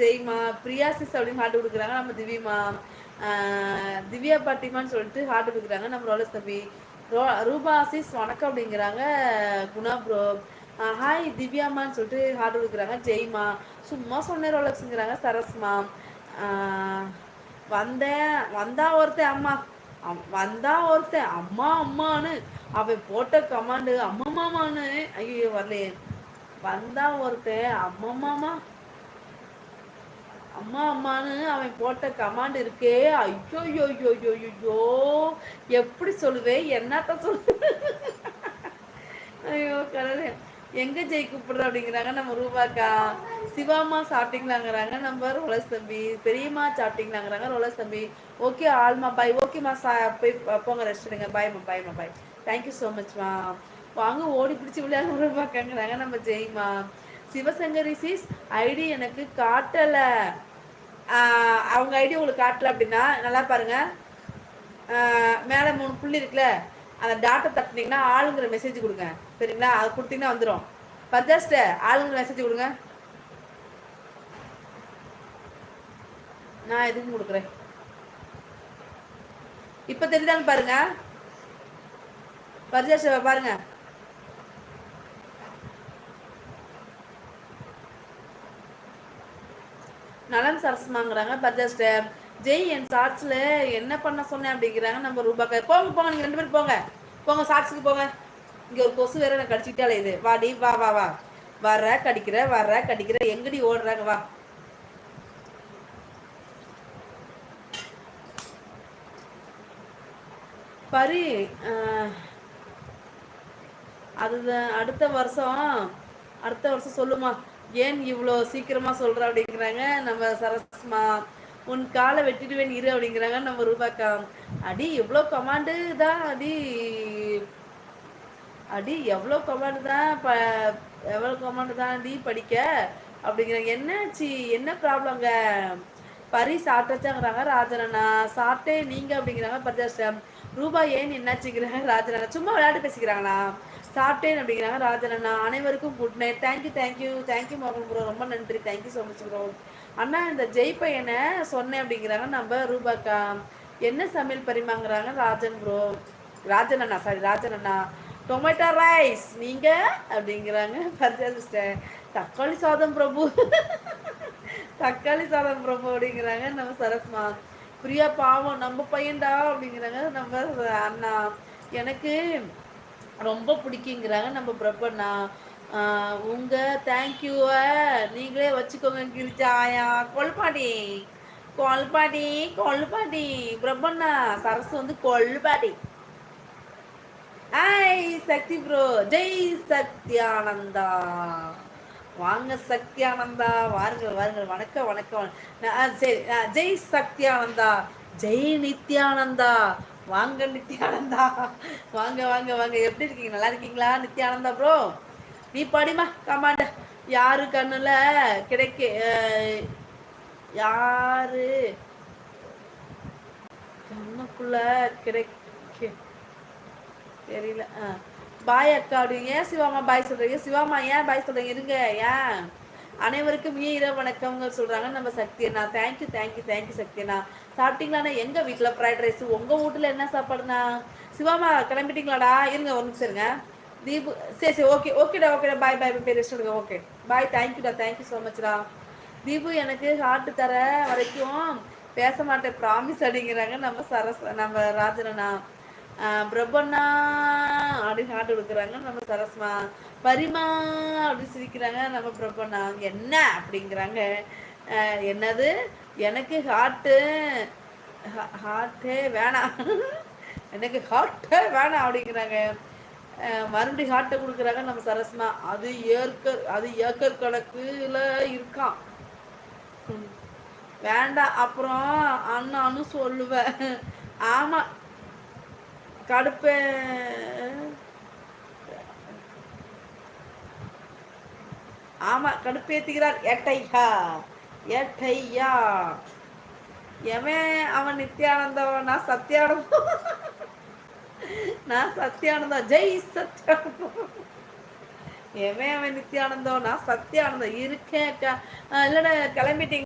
Jaima, Priya sis அப்படின்னு heart கொடுக்குறாங்க நம்ம திவ்யமா. திவ்யா பாட்டிமான்னு சொல்லிட்டு ஹார்ட் கொடுக்குறாங்க நம்ம ரோலஸ் தம்பி. ரூபா சிஸ் வணக்கம் அப்படிங்கிறாங்க குணா ப்ரோ. ஹாய் திவ்யாமான்னு சொல்லிட்டு ஹார்ட் கொடுக்குறாங்க ஜெய்மா. சும்மா சொன்ன ரோலக்ஸுங்கிறாங்க சரஸ்மா. வந்தா ஒருத்தன் அம்மா வந்தா ஒருத்தன் அம்மா அம்மான்னு அவன் போட்ட கமாண்டு அம்மம்மாமான்னு. ஐயோ வரலையே. வந்தா ஒருத்தன் அம்மம்மாமா அம்மா அம்மான்னு அவன் போட்ட கமாண்ட் இருக்கே. ஐயோ யோ யோ யோ யோ எப்படி சொல்லுவேன் என்னத்த சொல்லு. ஐயோ கடவுளே. எங்க ஜெய் கூப்பிடுற அப்படிங்கிறாங்க நம்ம ரூபாக்கா. சிவாமா சாப்பிட்டீங்களாங்கிறாங்க நம்ம ரோலஸ் தம்பி. பெரியம்மா சாப்பிட்டீங்களாங்கிறாங்க ரோலஸ் தம்பி. ஓகே ஆல்மா பாய். ஓகேம்மா போய் போங்க ரெஸ்ட் எடுங்க. பாய்மா பாய்மா பாய். தேங்க்யூ ஸோ மச்மா. வாங்க ஓடி பிடிச்சி விளையாட ரூபாக்காங்கிறாங்க நம்ம ஜெய்மா. சிவசங்கரி சிஸ் ஐடி எனக்கு காட்டலை. அவங்க ஐடி உங்களுக்கு காட்டல அப்படின்னா நல்லா பாருங்க. மேலே 3 புள்ளி இருக்குல்ல, அந்த டாட்டை தட்டினீங்கன்னா ஆளுங்கிற மெசேஜ் கொடுங்க. சரிங்களா? அது கொடுத்தீங்கன்னா வந்துடும். பர்ஜஸ்ட் ஆளுங்கிற மெசேஜ் கொடுங்க. நான் எதுக்கும் கொடுக்குறேன். இப்போ தெரியுதான்னு பாருங்க. பர்ஜஸ்ட் பாருங்க. நலன் சரஸ்மாங்கிறாங்க பர்ஜஸ்ட். ஜெய் என் ஷார்ட்ஸில் என்ன பண்ண சொன்னேன் அப்படிங்கிறாங்க நம்ம ரூபாக்கா. போங்க போங்க நீங்கள் 2 பேரும் போங்க போங்க ஷார்ட்ஸுக்கு போங்க. இங்கே ஒரு கொசு வேற நான் கடிச்சிக்கிட்டாலே இது. வாடி வா வா வா. வர்ற கடிக்கிற எங்கடி ஓடுறாங்க வா. பரி அதுதான் அடுத்த வருஷம் சொல்லுமா. ஏன் இவ்வளோ சீக்கிரமா சொல்ற அப்படிங்கிறாங்க நம்ம சரஸ்மா. உன் காலை வெட்டிடுவேன் இரு அப்படிங்கிறாங்க நம்ம ரூபாக்கா. அடி எவ்வளோ கமாண்டு தான் அடி எவ்வளோ கமாண்டு தான் எவ்வளோ கமாண்டு தான் அடி படிக்க அப்படிங்கிறாங்க. என்னாச்சு என்ன ப்ராப்ளங்க? பரி சாப்பிட்டாச்சாங்கிறாங்க ராஜனண்ணா. சாப்பிட்டே நீங்க அப்படிங்கிறாங்க பர்ஜாஸ்டம். ரூபா ஏன் என்னாச்சுங்கிறாங்க ராஜனண்ணா. சும்மா விளையாட்டு பேசிக்கிறாங்களா? சாப்பிட்டேன் அப்படிங்கிறாங்க ராஜனண்ணா. அனைவருக்கும் குட் நைட். தேங்க்யூ மோகன் ப்ரோ. ரொம்ப நன்றி. Thank you so much bro. அண்ணா இந்த ஜெய் பையனை சொன்னேன் அப்படிங்கிறாங்க நம்ம ரூபாக்கா. என்ன சமையல் பரிமாங்கிறாங்க ராஜன் அண்ணா. டொமேட்டோ ரைஸ் நீங்க அப்படிங்கிறாங்க பர்ஜாஸ்ட. தக்காளி சாதம் பிரபு அப்படிங்கிறாங்க நம்ம சரஸ்மா. பிரியா பாவம் நம்ம பையன்டா அப்படிங்கிறாங்க நம்ம அண்ணா. எனக்கு ரொம்ப பிடிக்குங்கிறாங்க நம்ம பிரபண்ணா. உங்க தேங்க்யூவை நீங்களே வச்சுக்கோங்க கிரிஜாயா. கொல்பாடி பிரபண்ணா. சரசு வந்து கொல்பாடி. ஹாய் சக்தி ப்ரோ. ஜெய் சக்தியானந்தா. வாங்க சக்தியானந்தா. வாருங்கள். வணக்கம். சரி ஜெய் சக்தியானந்தா. ஜெய் நித்யானந்தா. வாங்க நித்யானந்தா. வாங்க. எப்படி இருக்கீங்க? நல்லா இருக்கீங்களா நித்யானந்தா ப்ரோ? நீ படிமா கமாண்ட. யாரு கண்ணுல கிடைக்க யாரு கண்ணுக்குள்ள கிடைக்க தெரியல. பாய் அக்கா அப்படிங்க. ஏன் சிவாமா பாய் சொல்றீங்க? சிவாமா ஏன் பாய் சொல்றீங்க? இருங்க. ஏன் அனைவருக்கும் இரவு வணக்கம்ங்க சொல்றாங்க நம்ம சக்தி அண்ணா. தேங்க்யூ சக்தி அண்ணா. சாப்பிட்டீங்களாண்ணா? எங்க வீட்டில் ஃப்ரைட் ரைஸ். உங்க வீட்டுல என்ன சாப்பாடுண்ணா? சிவாமா கிளம்பிட்டீங்களாடா? இருங்க ஒரு நிமிஷம் இருங்க. தீபு சரி ஓகேடா பாய் பேர் ரெஸ்ட் எடுங்க. Okay bye. தேங்க்யூ ஸோ மச்டா. தீபு எனக்கு ஹார்ட் தர வரைக்கும் பேச மாட்டேன் ப்ராமிஸ் அப்படிங்கிறாங்க நம்ம ராஜனண்ணா. பிரபண்ணா அப்படின்னு ஹார்ட் கொடுக்குறாங்க நம்ம சரஸ்மா. பரிமா அப்படின்னு சிரிக்கிறாங்க நம்ம பிரபண்ணா. என்ன அப்படிங்கிறாங்க. என்னது எனக்கு ஹார்ட்டே வேணாம் எனக்கு ஹார்ட்டே வேணாம் அப்படிங்கிறாங்க. மறுபடியும் ஹார்ட்டை கொடுக்குறாங்க நம்ம சரஸ்மா. அது ஏக்கர் கணக்குல இருக்கான். வேண்டாம் அப்புறம் அண்ணான்னு சொல்லுவேன். ஆமா கடுப்பே. ஆமா கடுப்பேத்துகிறார் ஏட்டையா. எவன் அவன் நித்யானந்தவன்? நான் சத்யானந்தா. ஜெய் சத்யானந்தா. எவன் அவன் நித்யானந்தம்? நான் சத்யானந்தம் இருக்கேன். இல்லைண்ணே கிளம்பிட்டீங்க.